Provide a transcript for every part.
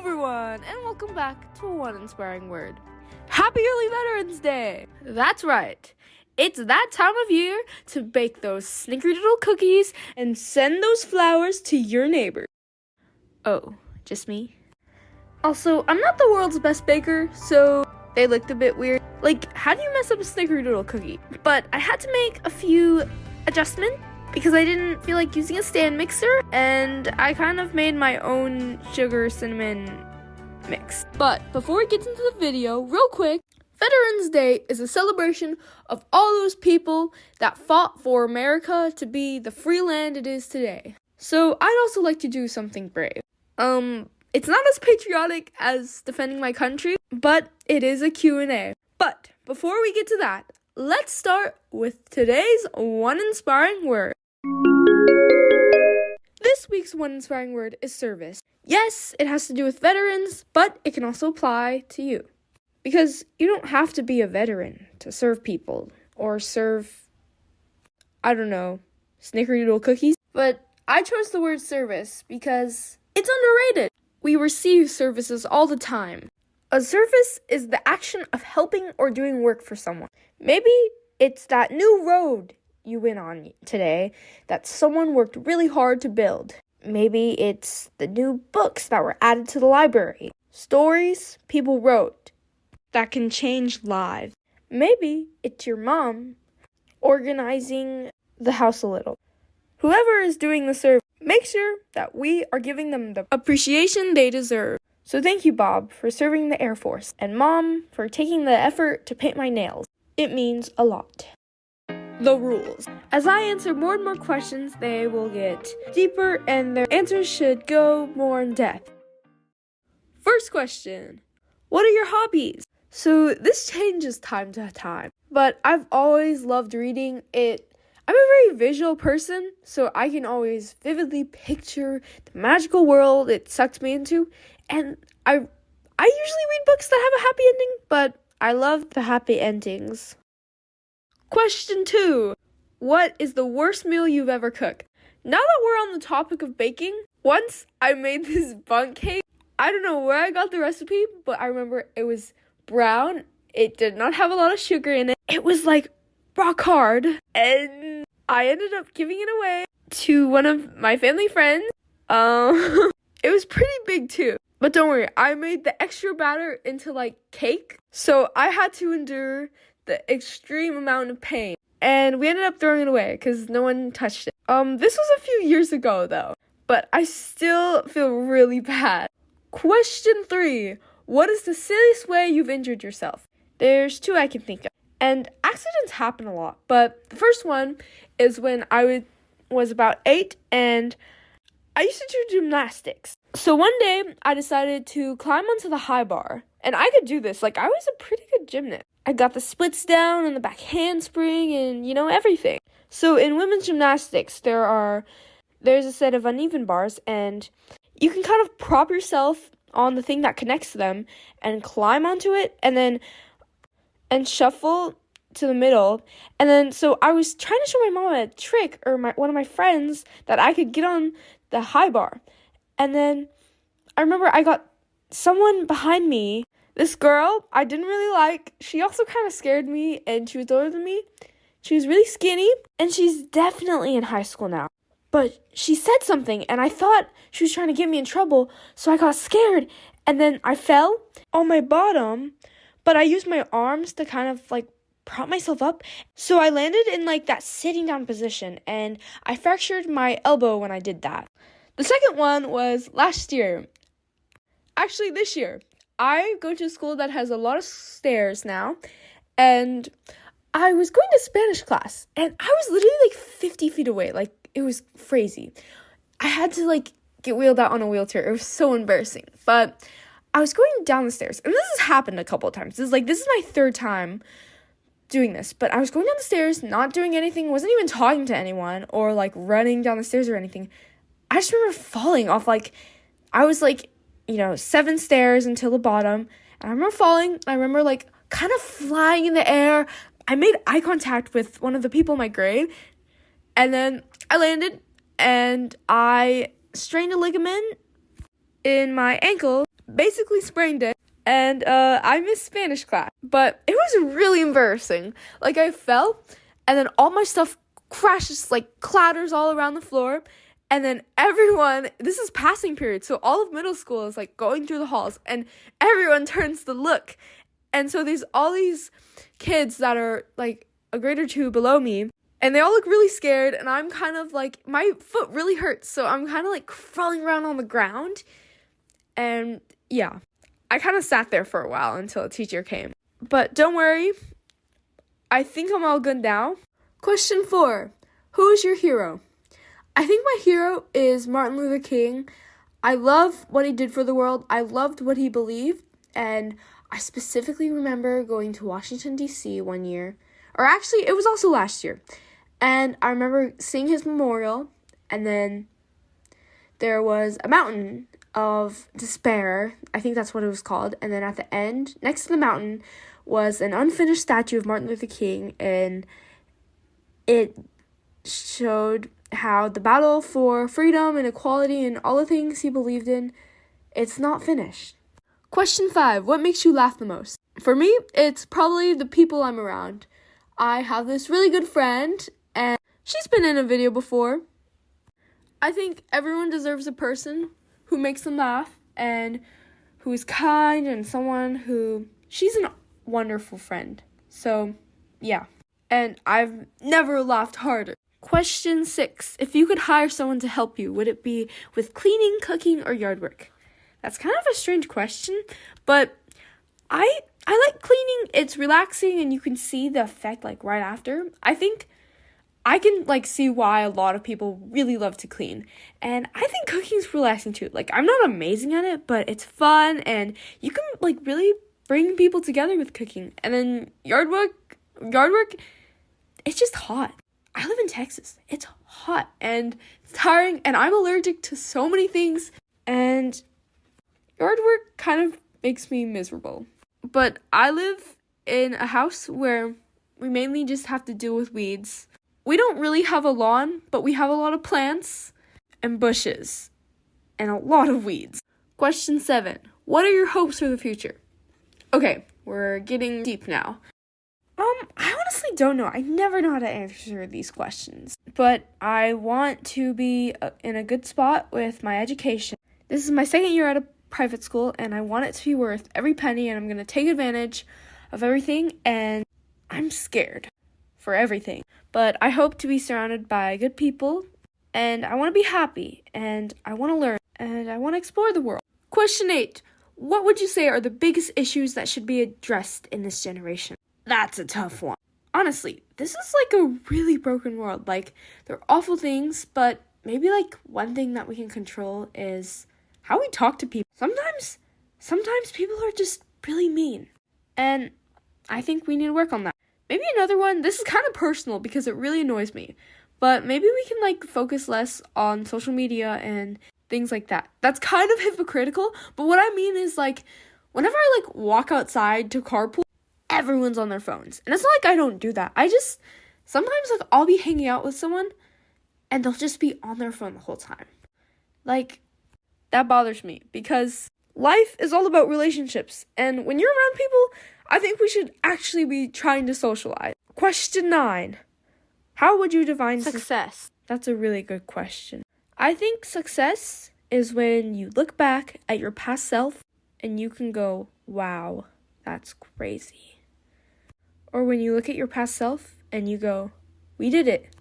everyone, and welcome back to One Inspiring Word. Happy Early Veterans Day! That's right. It's that time of year to bake those snickerdoodle cookies and send those flowers to your neighbor. Oh, just me? Also, I'm not the world's best baker, so they looked a bit weird. Like, how do you mess up a snickerdoodle cookie? But I had to make a few adjustments because I didn't feel like using a stand mixer, and I kind of made my own sugar cinnamon mix. But before we get into the video, real quick, Veterans Day is a celebration of all those people that fought for America to be the free land it is today. So I'd also like to do something brave. It's not as patriotic as defending my country, but it is a Q&A. But before we get to that, let's start with today's One Inspiring Word. This week's One Inspiring Word is service. Yes, it has to do with veterans, but it can also apply to you. Because you don't have to be a veteran to serve people or serve, snickerdoodle cookies. But I chose the word service because it's underrated. We receive services all the time. A service is the action of helping or doing work for someone. Maybe it's that new road you went on today that someone worked really hard to build. Maybe it's the new books that were added to the library. Stories people wrote that can change lives. Maybe it's your mom organizing the house a little. Whoever is doing the service, make sure that we are giving them the appreciation they deserve. So thank you, Bob, for serving the Air Force, and Mom for taking the effort to paint my nails. It means a lot. The rules. As I answer more and more questions, they will get deeper and their answers should go more in depth. First question. What are your hobbies? So this changes time to time, but I've always loved reading it. I'm a very visual person, so I can always vividly picture the magical world it sucks me into, and I usually read books that have a happy ending, but I love the happy endings. Question 2. What is the worst meal you've ever cooked? Now that we're on the topic of baking, once I made this bundt cake. I don't know where I got the recipe, but I remember it was brown. It did not have a lot of sugar in it. It was like rock hard, and I ended up giving it away to one of my family friends. It was pretty big too. But don't worry, I made the extra batter into like cake, so I had to endure the extreme amount of pain. And we ended up throwing it away because no one touched it. This was a few years ago though, but I still feel really bad. Question 3. What is the silliest way you've injured yourself? There's 2 I can think of. And accidents happen a lot, but the first one is when I was about 8 and I used to do gymnastics. So one day I decided to climb onto the high bar, and I could do this. Like, I was a pretty good gymnast. I got the splits down and the back handspring and, everything. So in women's gymnastics, there's a set of uneven bars, and you can kind of prop yourself on the thing that connects to them and climb onto it and shuffle to the middle. And then, so I was trying to show my mom a trick, or one of my friends, that I could get on the high bar. And then I remember I got someone behind me, this girl I didn't really like. She also kind of scared me, and she was older than me. She was really skinny, and she's definitely in high school now. But she said something, and I thought she was trying to get me in trouble, so I got scared, and then I fell on my bottom, but I used my arms to kind of like prop myself up, so I landed in like that sitting down position, and I fractured my elbow when I did that. The second one was last year. Actually, this year. I go to a school that has a lot of stairs now, and I was going to Spanish class, and I was literally like 50 feet away. Like, it was crazy. I had to like get wheeled out on a wheelchair. It was so embarrassing. But I was going down the stairs, and this has happened a couple of times. This is my 3rd time doing this, but I was going down the stairs, not doing anything, wasn't even talking to anyone or like running down the stairs or anything. I just remember falling off, I was 7 stairs until the bottom, and I remember falling. I remember kind of flying in the air. I made eye contact with one of the people in my grade, and then I landed, and I strained a ligament in my ankle, basically sprained it, and I missed Spanish class. But it was really embarrassing. Like, I fell, and then all my stuff crashes, like, clatters all around the floor, and then everyone, this is passing period, so all of middle school is, like, going through the halls, and everyone turns to look. And so there's all these kids that are, like, a grade or two below me, and they all look really scared, and I'm kind of, like, my foot really hurts, so I'm kind of, like, crawling around on the ground, and, yeah. I kind of sat there for a while until a teacher came. But don't worry, I think I'm all good now. Question 4. Who is your hero? I think my hero is Martin Luther King. I love what he did for the world. I loved what he believed. And I specifically remember going to Washington, D.C. one year. Or actually, it was also last year. And I remember seeing his memorial. And then there was a mountain of despair. I think that's what it was called. And then at the end, next to the mountain, was an unfinished statue of Martin Luther King. And it showed how the battle for freedom and equality and all the things he believed in, it's not finished. Question 5. What makes you laugh the most? For me, it's probably the people I'm around. I have this really good friend, and she's been in a video before. I think everyone deserves a person who makes them laugh and who is kind and someone who, she's a wonderful friend. So, yeah. And I've never laughed harder. Question 6. If you could hire someone to help you, would it be with cleaning, cooking, or yard work? That's kind of a strange question, but I like cleaning. It's relaxing and you can see the effect like right after. I think I can like see why a lot of people really love to clean. And I think cooking's relaxing too. Like, I'm not amazing at it, but it's fun and you can like really bring people together with cooking. And then yard work, it's just hot. I live in Texas. It's hot and tiring, and I'm allergic to so many things, and yard work kind of makes me miserable. But I live in a house where we mainly just have to deal with weeds. We don't really have a lawn, but we have a lot of plants and bushes and a lot of weeds. Question 7. What are your hopes for the future? Okay, we're getting deep now. I honestly don't know. I never know how to answer these questions. But I want to be in a good spot with my education. This is my second year at a private school, and I want it to be worth every penny, and I'm going to take advantage of everything, and I'm scared for everything. But I hope to be surrounded by good people, and I want to be happy, and I want to learn, and I want to explore the world. Question 8. What would you say are the biggest issues that should be addressed in this generation? That's a tough one. Honestly, this is like a really broken world. Like, they're awful things, but maybe like one thing that we can control is how we talk to people. Sometimes people are just really mean. And I think we need to work on that. Maybe another one, this is kind of personal because it really annoys me. But maybe we can like focus less on social media and things like that. That's kind of hypocritical, but what I mean is like whenever I like walk outside to carpool, everyone's on their phones. And it's not like I don't do that. I just, sometimes like I'll be hanging out with someone and they'll just be on their phone the whole time. Like, that bothers me because life is all about relationships. And when you're around people, I think we should actually be trying to socialize. Question 9. How would you define success? That's a really good question. I think success is when you look back at your past self and you can go, wow, that's crazy. Or when you look at your past self and you go, we did it.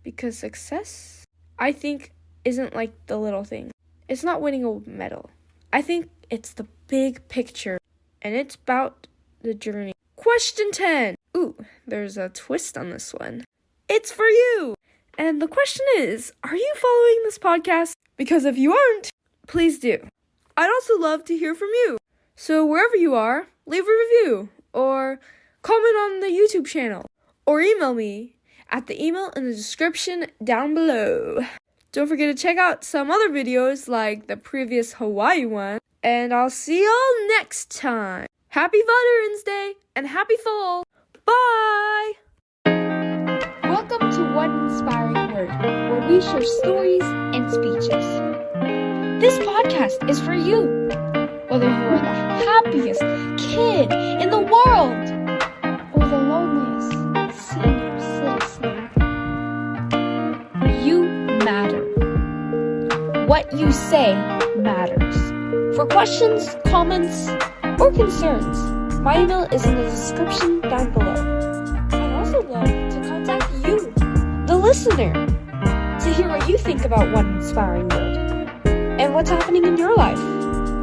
Because success, I think, isn't like the little thing. It's not winning a medal. I think it's the big picture, and it's about the journey. Question 10. Ooh, there's a twist on this one. It's for you. And the question is, are you following this podcast? Because if you aren't, please do. I'd also love to hear from you. So wherever you are, leave a review or comment on the YouTube channel or email me at the email in the description down below. Don't forget to check out some other videos like the previous Hawaii one. And I'll see y'all next time. Happy Veterans Day and happy fall. Bye! Welcome to One Inspiring Word, where we share stories and speeches. This podcast is for you. Whether you are the happiest kid in the world or the loneliest senior citizen, you matter. What you say matters. For questions, comments, or concerns, my email is in the description down below. I'd also love to contact you, the listener, to hear what you think about One Inspiring Word and what's happening in your life.